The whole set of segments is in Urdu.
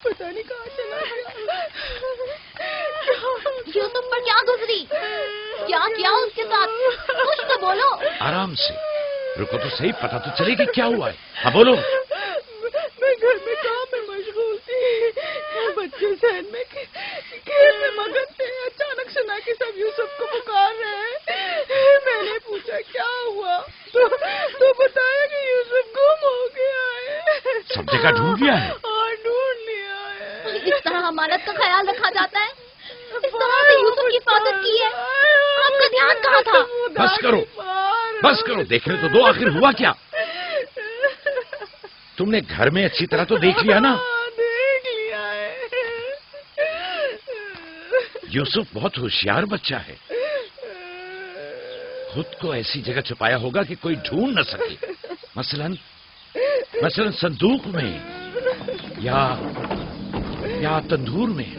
پتہ نہیں کہاں چلا گیا۔ یوسف پر کیا گزری؟ کیا کیا اس کے ساتھ؟ کچھ تو بولو۔ آرام سے رکو تو صحیح، پتہ تو چلے گی کیا ہوا ہے۔ ہاں بولو۔ میں گھر میں کام میں مشغول تھی، بچے ذہن میں کھیل میں مگن تھے، اچانک سنا کہ سب یوسف کو پکار رہے ہیں۔ میں نے پوچھا کیا ہوا تو بتایا کہ یوسف گم ہو گیا ہے۔ سب جگہ ڈھونڈ لیا ہے؟ ہاں ڈھونڈ لیا ہے۔ اس طرح امانت کا خیال رکھا جاتا ہے؟ اس طرح سے یوسف کی حفاظت کی ہے؟ آپ کا دھیان کہاں تھا؟ بس کرو دیکھنے تو دو، آخر ہوا کیا؟ تم نے گھر میں اچھی طرح تو دیکھ لیا نا؟ دیکھ لیا ہے۔ یوسف بہت ہوشیار بچہ ہے، خود کو ایسی جگہ چھپایا ہوگا کہ کوئی ڈھونڈ نہ سکے، مثلا صندوق میں یا تندور میں۔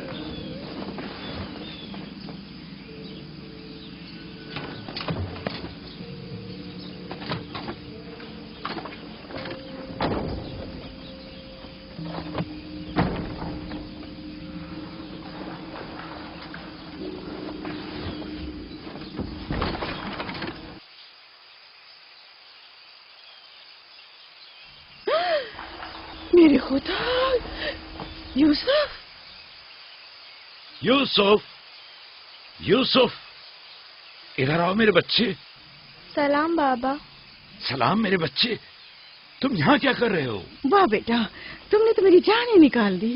میرے خدا، یوسف ادھر آؤ میرے بچے۔ سلام بابا۔ سلام میرے بچے، تم یہاں کیا کر رہے ہو؟ واہ بیٹا، تم نے تو میری جان ہی نکال دی۔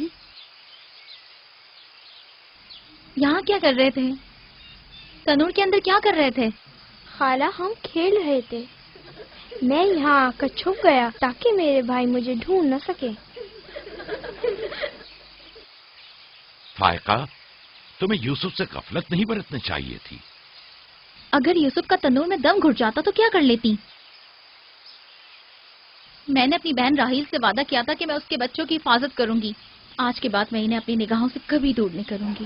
یہاں کیا کر رہے تھے؟ تنور کے اندر کیا کر رہے تھے؟ خالہ ہم کھیل رہے تھے، میں یہاں آ کر چھپ گیا تاکہ میرے بھائی مجھے ڈھونڈ نہ سکے۔ فائقہ، تمہیں یوسف سے غفلت نہیں برتنی چاہیے تھی۔ اگر یوسف کا تنور میں دم گھٹ جاتا تو کیا کر لیتی؟ میں نے اپنی بہن راحیل سے وعدہ کیا تھا کہ میں اس کے بچوں کی حفاظت کروں گی۔ آج کے بعد میں انہیں اپنی نگاہوں سے کبھی دور نہیں کروں گی۔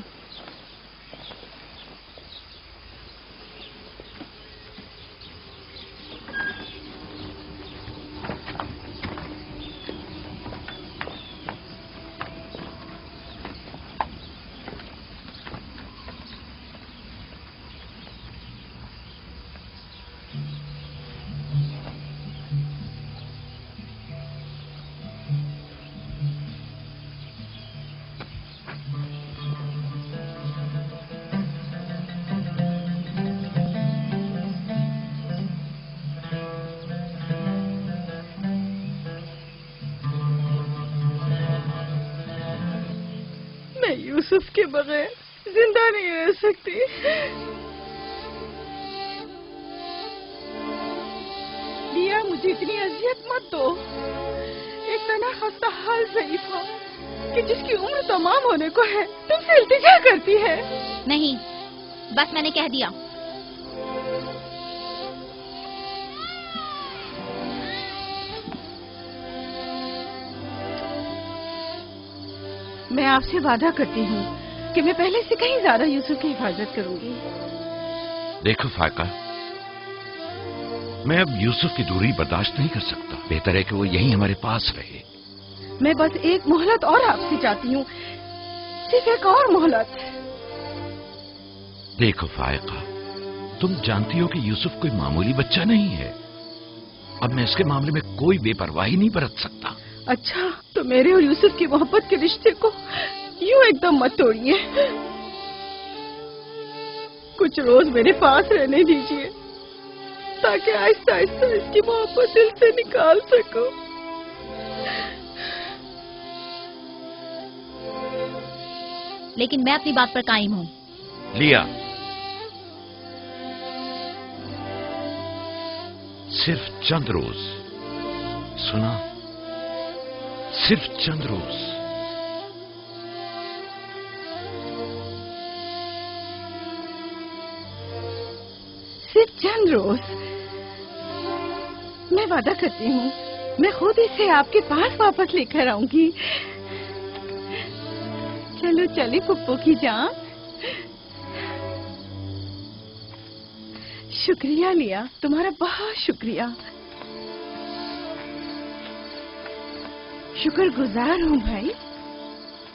یوسف کے بغیر زندہ نہیں رہ سکتی۔ لیا، مجھے اتنی اذیت مت دو۔ ایک تنہا خستہ حال ضعیفہ کہ جس کی عمر تمام ہونے کو ہے تم سے التجا کرتی ہے۔ نہیں، بس میں نے کہہ دیا۔ میں آپ سے وعدہ کرتی ہوں کہ میں پہلے سے کہیں زیادہ یوسف کی حفاظت کروں گی۔ دیکھو فائقہ، میں اب یوسف کی دوری برداشت نہیں کر سکتا، بہتر ہے کہ وہ یہیں ہمارے پاس رہے۔ میں بس ایک مہلت اور آپ سے چاہتی ہوں، صرف ایک اور مہلت۔ دیکھو فائقہ، تم جانتی ہو کہ یوسف کوئی معمولی بچہ نہیں ہے، اب میں اس کے معاملے میں کوئی بے پرواہی نہیں برت سکتا۔ اچھا، تو میرے اور یوسف کی محبت کے رشتے کو یوں ایک دم مت توڑیے، کچھ روز میرے پاس رہنے دیجیے تاکہ آہستہ آہستہ اس کی محبت دل سے نکال سکوں۔ لیکن میں اپنی بات پر قائم ہوں۔ لیا، صرف چند روز، سنا؟ صرف چند روز۔ صرف چند روز؟ میں وعدہ کرتی ہوں میں خود اسے آپ کے پاس واپس لے کر آؤں گی۔ چلو چلے پپو کی جان۔ شکریہ لیا، تمہارا بہت شکریہ، شکر گزار ہوں بھائی۔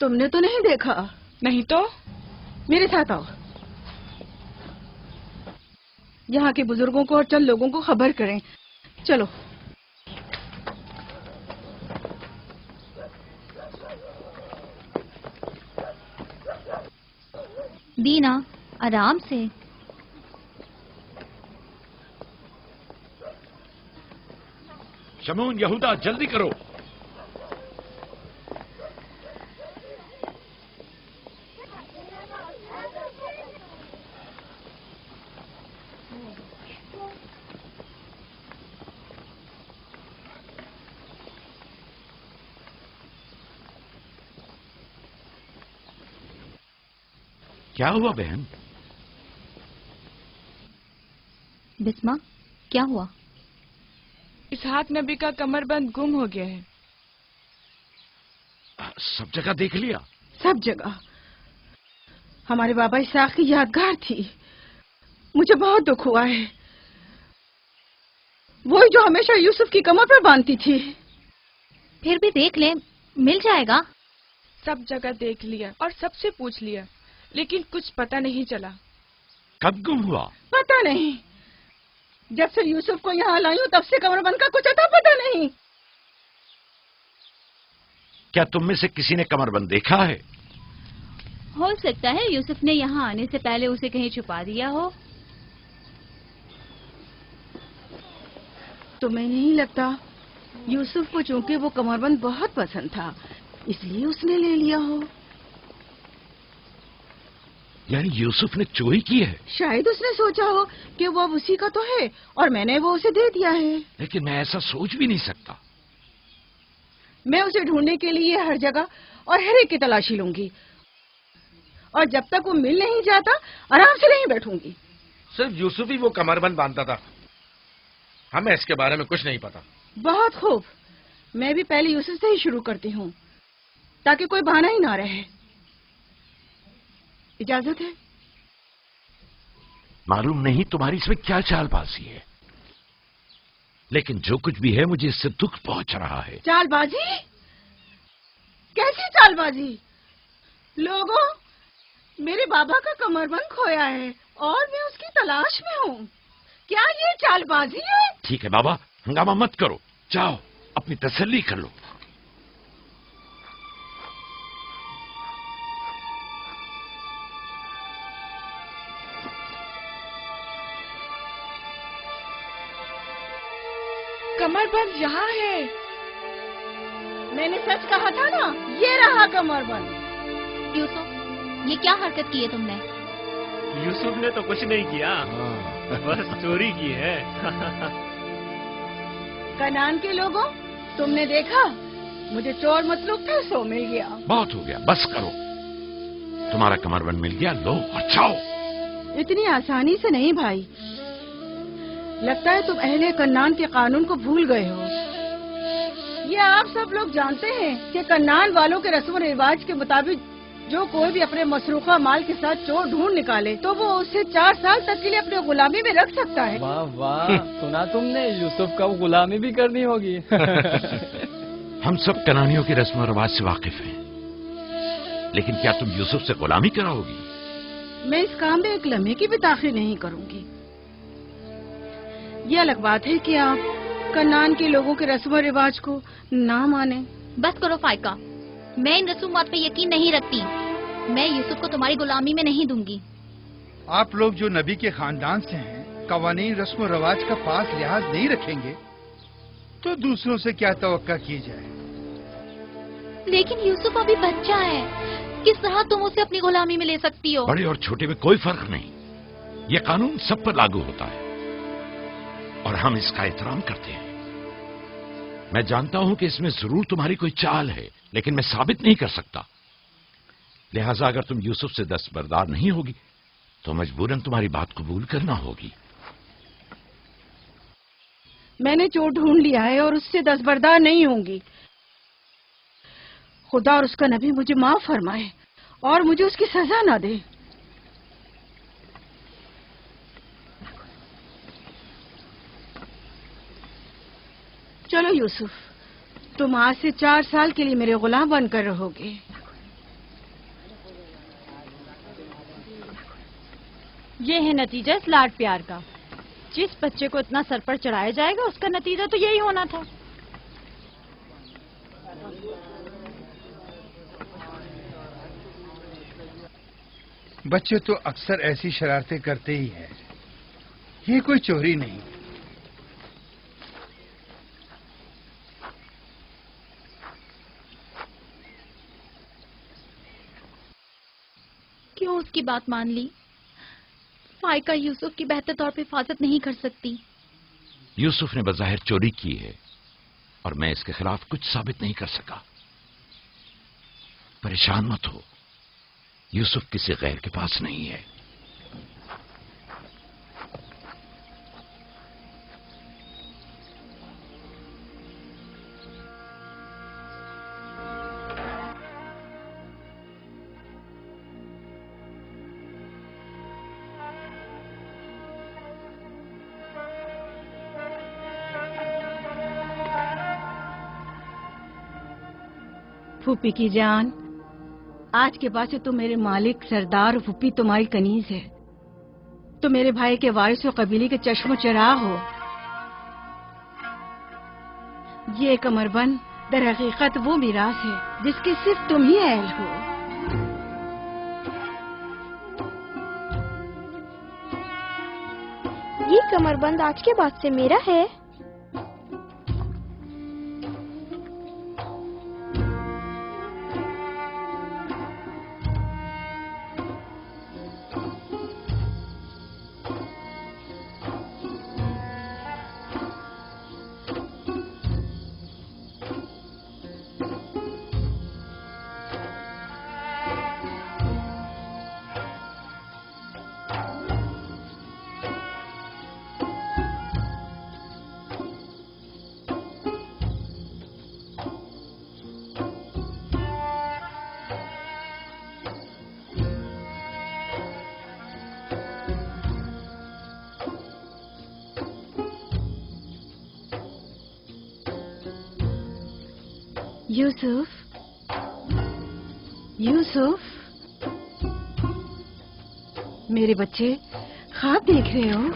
تم نے تو نہیں دیکھا؟ نہیں تو میرے ساتھ آؤ، یہاں کے بزرگوں کو اور چند لوگوں کو خبر کریں. چلو. دینا آرام سے. شمون، یہودا، جلدی کرو. کیا ہوا بہن؟ بسما، کیا ہوا؟ اسحاق نبی کا کمر بند گم ہو گیا ہے. سب جگہ دیکھ لیا؟ سب جگہ. ہمارے بابا اسحاق کی یادگار تھی. مجھے بہت دکھ ہوا ہے. وہی جو ہمیشہ یوسف کی کمر پر باندھتی تھی. پھر بھی دیکھ لیں، مل جائے گا. سب جگہ دیکھ لیا اور سب سے پوچھ لیا، لیکن کچھ پتہ نہیں چلا. کب گم ہوا؟ پتہ نہیں. جب سے یوسف کو یہاں لائی ہوں تب سے کمر بند کا کچھ اتا پتہ نہیں. کیا تم میں سے کسی نے کمر بند دیکھا ہے؟ ہو سکتا ہے یوسف نے یہاں آنے سے پہلے اسے کہیں چھپا دیا ہو. تمہیں نہیں لگتا یوسف کو چونکہ وہ کمر بند بہت پسند تھا اس لیے اس نے لے لیا ہو؟ یعنی یوسف نے چوری کی ہے؟ شاید اس نے سوچا ہو کہ وہ اب اسی کا تو ہے اور میں نے وہ اسے دے دیا ہے. لیکن میں ایسا سوچ بھی نہیں سکتا. میں اسے ڈھونڈنے کے لیے ہر جگہ اور ہر ایک کی تلاشی لوں گی، اور جب تک وہ مل نہیں جاتا آرام سے نہیں بیٹھوں گی. صرف یوسف ہی وہ کمر بند باندھتا تھا، ہمیں اس کے بارے میں کچھ نہیں پتا. بہت خوب. میں بھی پہلے یوسف سے ہی شروع کرتی ہوں تاکہ کوئی بہانہ ہی نہ رہے. اجازت ہے؟ معلوم نہیں تمہاری اس میں کیا چال بازی ہے، لیکن جو کچھ بھی ہے مجھے اس سے دکھ پہنچ رہا ہے. چال بازی؟ کیسی چال بازی؟ لوگوں، میرے بابا کا کمر بند کھویا ہے اور میں اس کی تلاش میں ہوں. کیا یہ چال بازی ہے؟ ٹھیک ہے بابا، ہنگامہ مت کرو، جاؤ اپنی تسلی کر لو. کمر بند یہاں ہے. میں نے سچ کہا تھا نا، یہ رہا کمر بند. یوسف، یہ کیا حرکت کی ہے تم نے؟ یوسف نے تو کچھ نہیں کیا، بس چوری کی ہے. کنعان کے لوگوں، تم نے دیکھا مجھے چور مطلوب تھا، سو مل گیا. بہت ہو گیا، بس کرو. تمہارا کمر بند مل گیا، لو اور جاؤ. اتنی آسانی سے نہیں بھائی. لگتا ہے تم اہل کنعان کے قانون کو بھول گئے ہو. یہ آپ سب لوگ جانتے ہیں کہ کنعان والوں کے رسم و رواج کے مطابق جو کوئی بھی اپنے مسروقہ مال کے ساتھ چور ڈھونڈ نکالے تو وہ اسے 4 سال تک کے لیے اپنے غلامی میں رکھ سکتا ہے. واہ واہ، سنا تم نے؟ یوسف کا غلامی بھی کرنی ہوگی. ہم سب کنانیوں کے رسم و رواج سے واقف ہیں، لیکن کیا تم یوسف سے غلامی کراؤ گی؟ میں اس کام میں ایک لمحے کی بھی تاخیر نہیں کروں گی. یہ الگ بات ہے کہ آپ کنعان کے لوگوں کے رسم و رواج کو نہ مانیں. بس کرو فائقہ، میں ان رسومات پہ یقین نہیں رکھتی. میں یوسف کو تمہاری غلامی میں نہیں دوں گی. آپ لوگ جو نبی کے خاندان سے ہیں، قوانین رسم و رواج کا پاس لحاظ نہیں رکھیں گے تو دوسروں سے کیا توقع کی جائے؟ لیکن یوسف ابھی بچہ ہے، کس طرح تم اسے اپنی غلامی میں لے سکتی ہو؟ بڑے اور چھوٹے میں کوئی فرق نہیں. یہ قانون سب پر لاگو ہوتا ہے اور ہم اس کا احترام کرتے ہیں. میں جانتا ہوں کہ اس میں ضرور تمہاری کوئی چال ہے، لیکن میں ثابت نہیں کر سکتا. لہذا اگر تم یوسف سے دستبردار نہیں ہوگی تو مجبوراً تمہاری بات قبول کرنا ہوگی. میں نے چور ڈھونڈ لیا ہے اور اس سے دستبردار نہیں ہوں گی. خدا اور اس کا نبی مجھے معاف فرمائے اور مجھے اس کی سزا نہ دے. چلو یوسف، تم آج سے 4 سال کے لیے میرے غلام بن کر رہو گے. یہ ہے نتیجہ اس لاڈ پیار کا. جس بچے کو اتنا سر پر چڑھایا جائے گا اس کا نتیجہ تو یہی ہونا تھا. بچے تو اکثر ایسی شرارتیں کرتے ہی ہیں. یہ کوئی چوری نہیں. کیوں اس کی بات مان لی؟ فائقہ یوسف کی بہتر طور پہ حفاظت نہیں کر سکتی. یوسف نے بظاہر چوری کی ہے اور میں اس کے خلاف کچھ ثابت نہیں کر سکا. پریشان مت ہو، یوسف کسی غیر کے پاس نہیں ہے. پھوپھی کی جان، آج کے بعد سے تو میرے مالک سردار اور پھوپھی تمہاری کنیز ہے. تو میرے بھائی کے وارث و قبیلے کے چشم و چراغ ہو. یہ کمر بند در حقیقت وہ میراث ہے جس کے صرف تم ہی اہل ہو. یہ کمر بند آج کے بعد سے میرا ہے. یوسف، یوسف، میرے بچے خواب دیکھ رہے ہو؟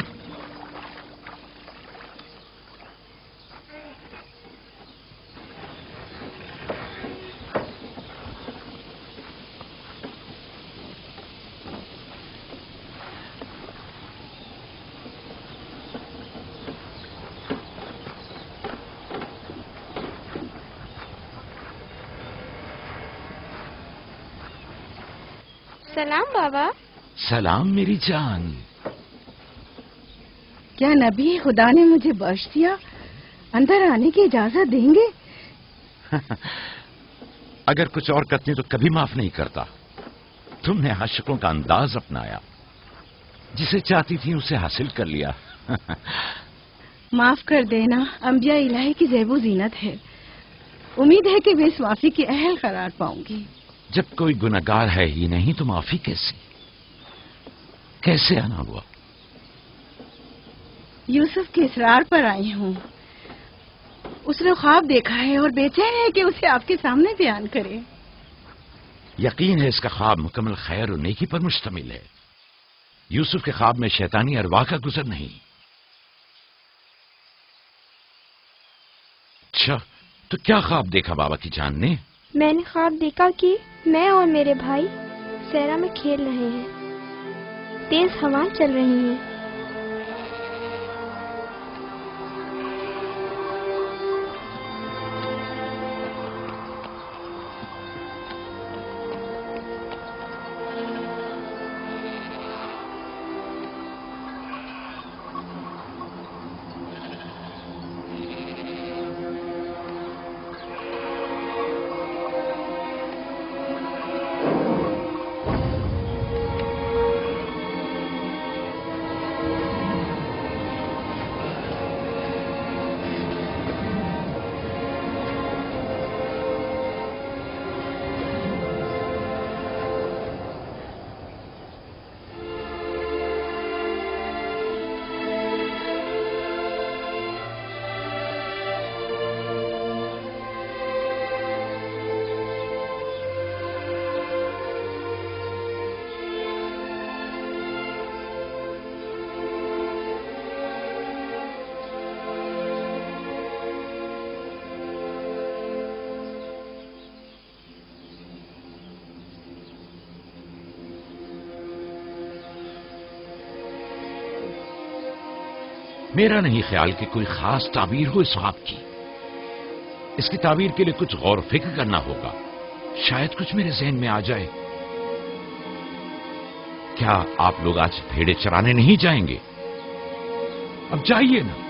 سلام بابا. سلام میری جان. کیا نبی خدا نے مجھے بخش دیا؟ اندر آنے کی اجازت دیں گے؟ اگر کچھ اور کرتی تو کبھی معاف نہیں کرتا. تم نے عاشقوں کا انداز اپنایا، جسے چاہتی تھی اسے حاصل کر لیا. معاف کر دینا انبیاء الہی کی زیب و زینت ہے. امید ہے کہ میں اس معافی کی اہل قرار پاؤں گی. جب کوئی گناہگار ہے ہی نہیں تو معافی کیسے آنا ہوا؟ یوسف کے اصرار پر آئی ہوں. اس نے خواب دیکھا ہے اور بے چین ہے کہ اسے آپ کے سامنے بیان کرے. یقین ہے اس کا خواب مکمل خیر و نیکی پر مشتمل ہے. یوسف کے خواب میں شیطانی ارواح کا گزر نہیں. اچھا، تو کیا خواب دیکھا بابا کی جان نے؟ میں نے خواب دیکھا کہ میں اور میرے بھائی صحرا میں کھیل رہے ہیں. تیز ہوائیں چل رہی ہیں. میرا نہیں خیال کہ کوئی خاص تعبیر ہو اس خواب کی. اس کی تعبیر کے لیے کچھ غور و فکر کرنا ہوگا. شاید کچھ میرے ذہن میں آ جائے. کیا آپ لوگ آج بھیڑے چرانے نہیں جائیں گے؟ اب جائیے نا.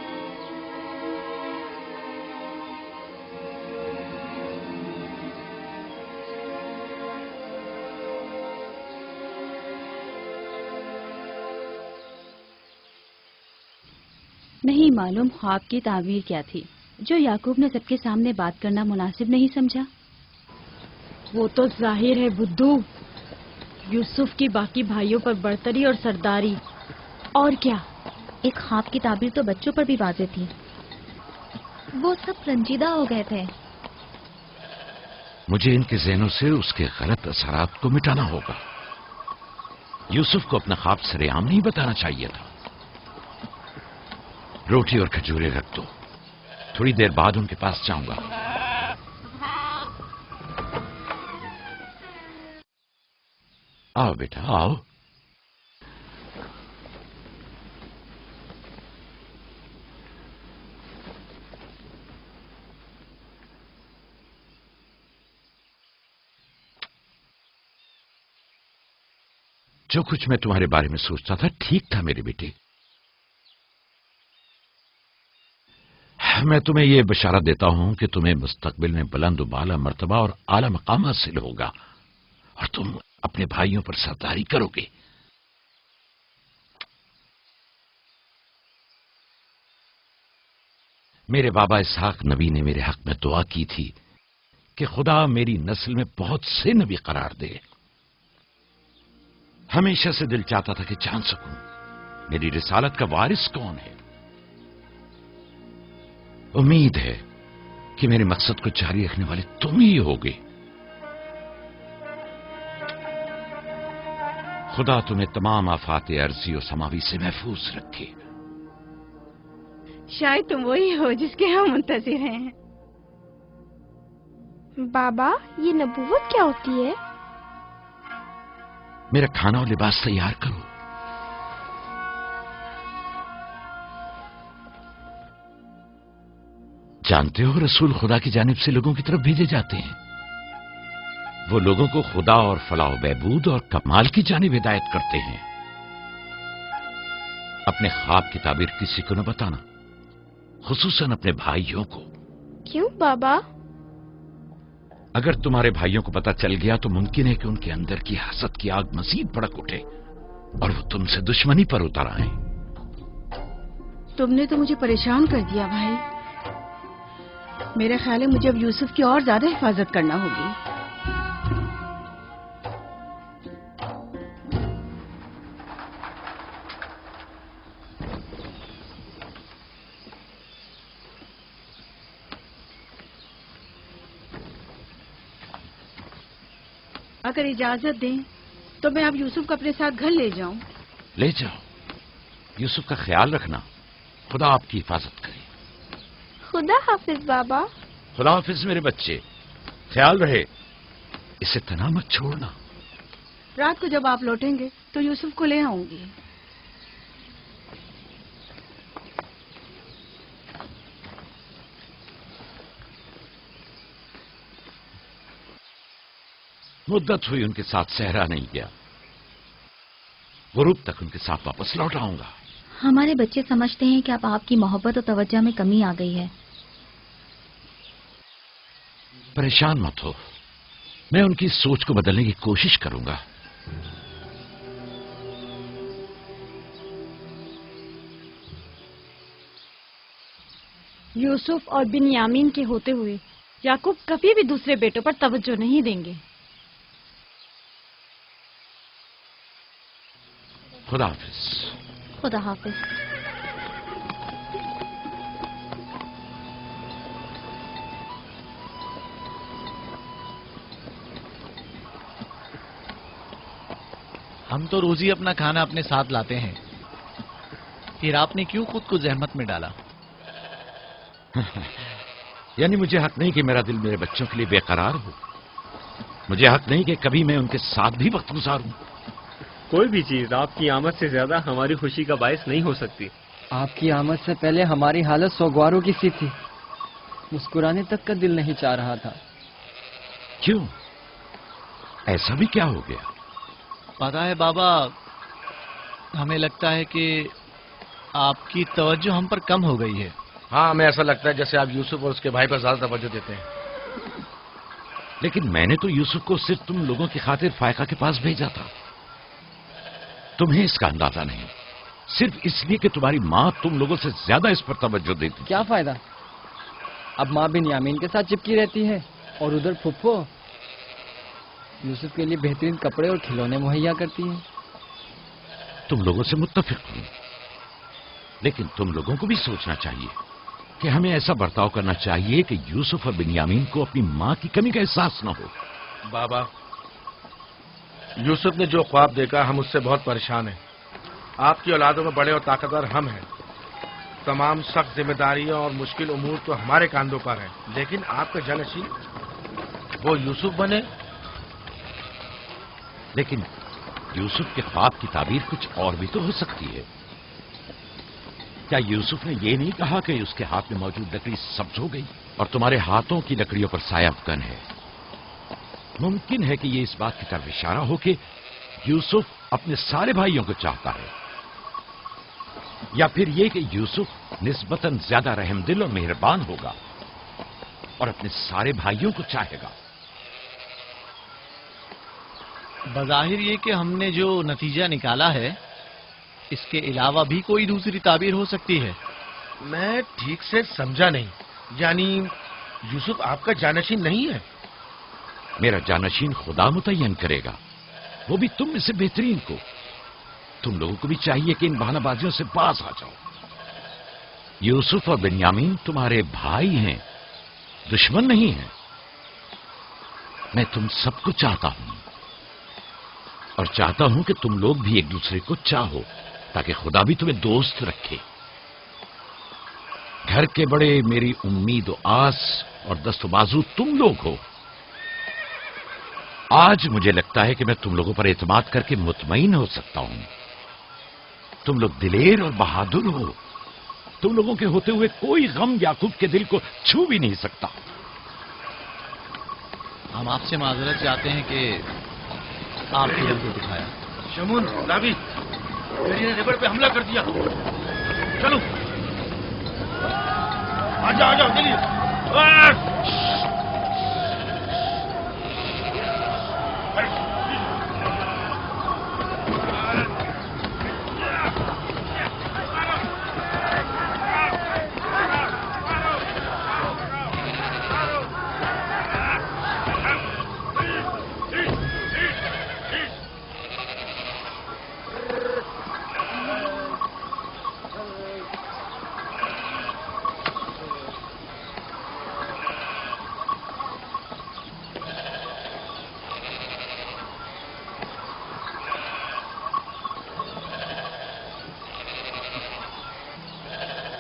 نہیں معلوم خواب کی تعبیر کیا تھی جو یعقوب نے سب کے سامنے بات کرنا مناسب نہیں سمجھا. وہ تو ظاہر ہے بدھو، یوسف کی باقی بھائیوں پر برتری اور سرداری. اور کیا؟ ایک خواب کی تعبیر تو بچوں پر بھی واضح تھی. وہ سب رنجیدہ ہو گئے تھے. مجھے ان کے ذہنوں سے اس کے غلط اثرات کو مٹانا ہوگا. یوسف کو اپنا خواب سر عام نہیں بتانا چاہیے تھا. روٹی اور کھجورے رکھ دو، تھوڑی دیر بعد ان کے پاس جاؤں گا. آؤ بیٹا آؤ. جو کچھ میں تمہارے بارے میں سوچتا تھا ٹھیک تھا میرے بیٹے. میں تمہیں یہ بشارت دیتا ہوں کہ تمہیں مستقبل میں بلند و بالا مرتبہ اور اعلی مقام حاصل ہوگا اور تم اپنے بھائیوں پر سرداری کرو گے. میرے بابا اسحاق نبی نے میرے حق میں دعا کی تھی کہ خدا میری نسل میں بہت سے نبی قرار دے. ہمیشہ سے دل چاہتا تھا کہ جان سکوں میری رسالت کا وارث کون ہے. امید ہے کہ میرے مقصد کو جاری رکھنے والے تم ہی ہوگے. خدا تمہیں تمام آفات ارضی و سماوی سے محفوظ رکھے. شاید تم وہی ہو جس کے ہم منتظر ہیں. بابا یہ نبوت کیا ہوتی ہے؟ میرا کھانا اور لباس تیار کرو. جانتے ہو رسول خدا کی جانب سے لوگوں کی طرف بھیجے جاتے ہیں. وہ لوگوں کو خدا اور فلاح و بہبود اور کمال کی جانب ہدایت کرتے ہیں. اپنے خواب کی تعبیر کسی کو نہ بتانا، خصوصاً اپنے بھائیوں کو. کیوں بابا؟ اگر تمہارے بھائیوں کو پتہ چل گیا تو ممکن ہے کہ ان کے اندر کی حسد کی آگ مزید بھڑک اٹھے اور وہ تم سے دشمنی پر اتر آئیں. تم نے تو مجھے پریشان کر دیا بھائی. میرے خیال ہے مجھے اب یوسف کی اور زیادہ حفاظت کرنا ہوگی. اگر اجازت دیں تو میں اب یوسف کو اپنے ساتھ گھر لے جاؤں. لے جاؤ. یوسف کا خیال رکھنا. خدا آپ کی حفاظت کرے. خدا حافظ بابا. خدا حافظ میرے بچے. خیال رہے اسے تنہا مت چھوڑنا. رات کو جب آپ لوٹیں گے تو یوسف کو لے آؤں گی. مدت ہوئی ان کے ساتھ صحرا نہیں گیا. غروب تک ان کے ساتھ واپس لوٹ آؤں گا. ہمارے بچے سمجھتے ہیں کہ اب آپ کی محبت اور توجہ میں کمی آ گئی ہے. پریشان مت ہو، میں ان کی سوچ کو بدلنے کی کوشش کروں گا. یوسف اور بنیامین کے ہوتے ہوئے یعقوب کبھی بھی دوسرے بیٹوں پر توجہ نہیں دیں گے. خدا حافظ. خدا حافظ. ہم تو روز ہی اپنا کھانا اپنے ساتھ لاتے ہیں، پھر آپ نے کیوں خود کو زحمت میں ڈالا؟ یعنی مجھے حق نہیں کہ میرا دل میرے بچوں کے لیے بے قرار ہو. مجھے حق نہیں کہ کبھی میں ان کے ساتھ بھی وقت گزاروں. کوئی بھی چیز آپ کی آمد سے زیادہ ہماری خوشی کا باعث نہیں ہو سکتی. آپ کی آمد سے پہلے ہماری حالت سوگواروں کی سی تھی. مسکرانے تک کا دل نہیں چاہ رہا تھا. کیوں؟ ایسا بھی کیا ہو گیا؟ پتا ہے بابا، ہمیں لگتا ہے کہ آپ کی توجہ ہم پر کم ہو گئی ہے. ہاں، ہمیں ایسا لگتا ہے جیسے آپ یوسف اور اس کے بھائی پر زیادہ توجہ دیتے ہیں. لیکن میں نے تو یوسف کو صرف تم لوگوں کی خاطر فائقہ کے پاس بھیجا تھا. تمہیں اس کا اندازہ نہیں، صرف اس لیے کہ تمہاری ماں تم لوگوں سے زیادہ اس پر توجہ دیتی. کیا فائدہ؟ اب ماں بنیامین کے ساتھ چپکی رہتی ہے اور ادھر پھپھو یوسف کے لیے بہترین کپڑے اور کھلونے مہیا کرتی ہے. تم لوگوں سے متفق ہوں، لیکن تم لوگوں کو بھی سوچنا چاہیے کہ ہمیں ایسا برتاؤ کرنا چاہیے کہ یوسف اور بنیامین کو اپنی ماں کی کمی کا احساس نہ ہو. بابا، یوسف نے جو خواب دیکھا ہم اس سے بہت پریشان ہیں. آپ کی اولادوں میں بڑے اور طاقتور ہم ہیں. تمام سخت ذمہ داریاں اور مشکل امور تو ہمارے کاندھوں پر ہیں، لیکن آپ کا جانشین وہ یوسف بنے. لیکن یوسف کے خواب کی تعبیر کچھ اور بھی تو ہو سکتی ہے. کیا یوسف نے یہ نہیں کہا کہ اس کے ہاتھ میں موجود لکڑی سبز ہو گئی اور تمہارے ہاتھوں کی لکڑیوں پر سایہ افغن ہے؟ ممکن ہے کہ یہ اس بات کی طرف اشارہ ہو کہ یوسف اپنے سارے بھائیوں کو چاہتا ہے، یا پھر یہ کہ یوسف نسبتاً زیادہ رحم دل اور مہربان ہوگا اور اپنے سارے بھائیوں کو چاہے گا. بظاہر یہ کہ ہم نے جو نتیجہ نکالا ہے اس کے علاوہ بھی کوئی دوسری تعبیر ہو سکتی ہے. میں ٹھیک سے سمجھا نہیں. یعنی یوسف آپ کا جانشین نہیں ہے؟ میرا جانشین خدا متعین کرے گا، وہ بھی تم میں سے بہترین کو. تم لوگوں کو بھی چاہیے کہ ان بہانہ بازیوں سے باز آ جاؤ. یوسف اور بنیامین تمہارے بھائی ہیں، دشمن نہیں ہیں. میں تم سب کو چاہتا ہوں اور چاہتا ہوں کہ تم لوگ بھی ایک دوسرے کو چاہو تاکہ خدا بھی تمہیں دوست رکھے. گھر کے بڑے میری امید و آس اور دست و بازو تم لوگ ہو. آج مجھے لگتا ہے کہ میں تم لوگوں پر اعتماد کر کے مطمئن ہو سکتا ہوں. تم لوگ دلیر اور بہادر ہو. تم لوگوں کے ہوتے ہوئے کوئی غم یعقوب کے دل کو چھو بھی نہیں سکتا. ہم آپ سے معذرت چاہتے ہیں کہ آپ کی دل کو دکھایا. شمون، راوی، میری نے ریبڑ پہ حملہ کر دیا. چلو آ جاؤ چلیے.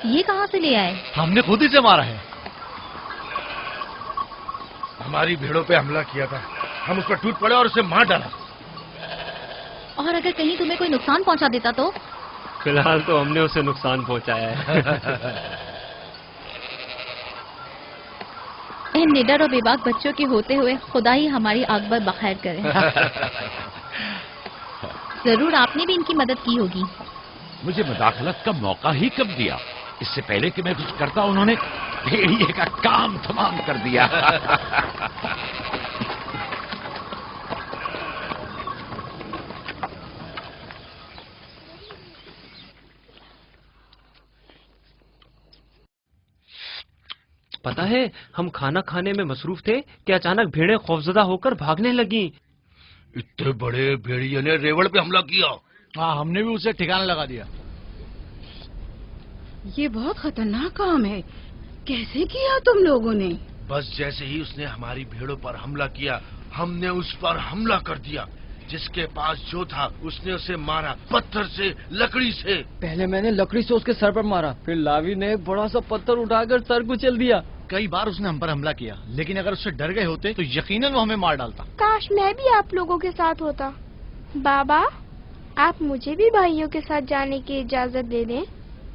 یہ کہاں سے لے آئے؟ ہم نے خود ہی سے مارا ہے. ہماری بھیڑوں پہ حملہ کیا تھا، ہم اس پر ٹوٹ پڑے اور اسے مار ڈالا. اور اگر کہیں تمہیں کوئی نقصان پہنچا دیتا تو؟ فی الحال تو ہم نے اسے نقصان پہنچایا ہے. ان نڈر اور بے باک بچوں کے ہوتے ہوئے خدا ہی ہماری عاقبت بخیر کرے. ضرور آپ نے بھی ان کی مدد کی ہوگی. مجھے مداخلت کا موقع ہی کب دیا؟ اس سے پہلے کہ میں کچھ کرتا انہوں نے بھیڑیے کا کام تمام کر دیا. پتا ہے ہم کھانا کھانے میں مصروف تھے کہ اچانک بھیڑیں خوفزدہ ہو کر بھاگنے لگیں. اتنے بڑے بھیڑیے نے ریوڑ پہ حملہ کیا. ہاں، ہم نے بھی اسے ٹھکانا لگا دیا. یہ بہت خطرناک کام ہے. کیسے کیا تم لوگوں نے؟ بس جیسے ہی اس نے ہماری بھیڑوں پر حملہ کیا ہم نے اس پر حملہ کر دیا. جس کے پاس جو تھا اس نے اسے مارا، پتھر سے، لکڑی سے. پہلے میں نے لکڑی سے اس کے سر پر مارا، پھر لاوی نے ایک بڑا سا پتھر اٹھا کر سر کچل دیا. کئی بار اس نے ہم پر حملہ کیا، لیکن اگر اس سے ڈر گئے ہوتے تو یقیناً وہ ہمیں مار ڈالتا. کاش میں بھی آپ لوگوں کے ساتھ ہوتا. بابا، آپ مجھے بھی بھائیوں کے ساتھ جانے کی اجازت دے دیں.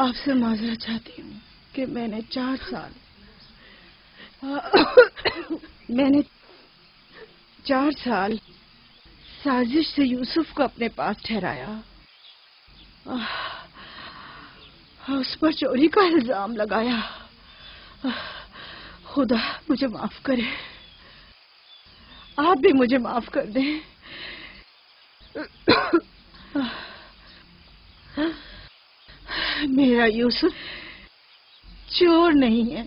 آپ سے معذرت چاہتی ہوں کہ میں نے 4 سال سازش سے یوسف کو اپنے پاس ٹھہرایا، اس پر چوری کا الزام لگایا۔ خدا مجھے معاف کرے، آپ بھی مجھے معاف کر دیں۔ میرا یوسف چور نہیں ہے،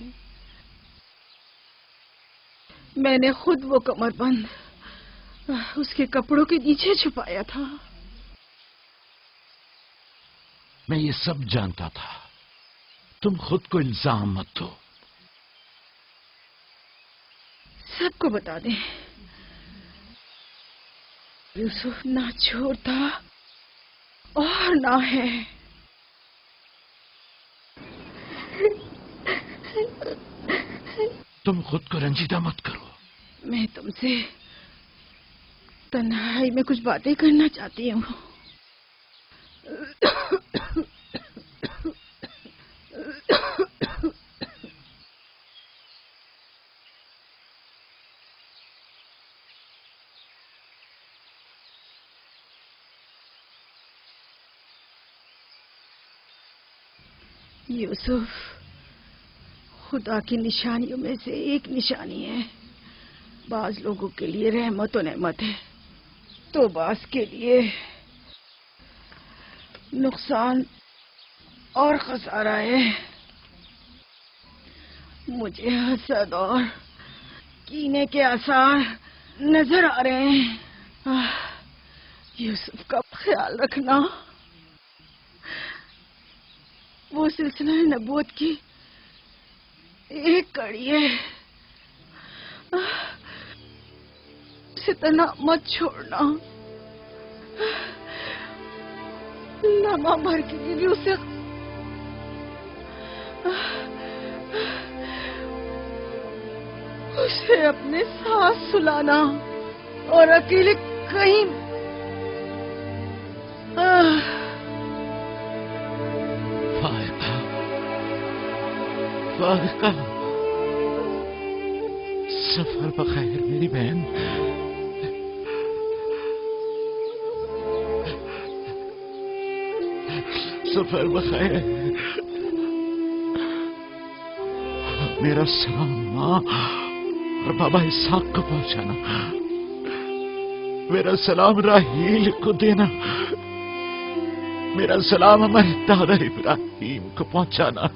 میں نے خود وہ کمر بند اس کے کپڑوں کے نیچے چھپایا تھا۔ میں یہ سب جانتا تھا، تم خود کو الزام مت دو۔ سب کو بتا دیں، یوسف نہ چور تھا اور نہ ہے۔ تم خود کو رنجیدہ مت کرو۔ میں تم سے تنہائی میں کچھ باتیں کرنا چاہتی ہوں۔ یوسف خدا کی نشانیوں میں سے ایک نشانی ہے۔ بعض لوگوں کے لیے رحمت و نعمت ہے تو بعض کے لیے نقصان اور خسارہ ہے۔ مجھے حسد اور کینے کے آثار نظر آ رہے ہیں۔ یوسف کا خیال رکھنا وہ سلسلہ نبوت کی ایک کڑی ہے، اسے تنہا مت چھوڑنا۔ لمحہ بھر کے لیے اسے اپنے ساتھ سلانا اور اکیلے کہیں فائقہ، سفر بخیر میری بہن۔ سفر بخیر۔ میرا سلام ماں اور بابا اسحاق کو پہنچانا، میرا سلام راہیل کو دینا، میرا سلام ہمارے دادا ابراہیم کو پہنچانا۔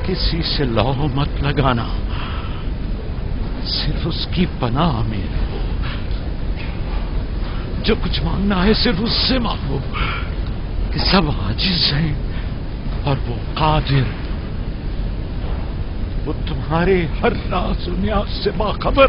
کسی سے لو مت لگانا، صرف اس کی پناہ میں رہو۔ جو کچھ مانگنا ہے صرف اس سے مانگو کہ سب عاجز ہیں اور وہ قادر، وہ تمہارے ہر راز و نیاز سے باخبر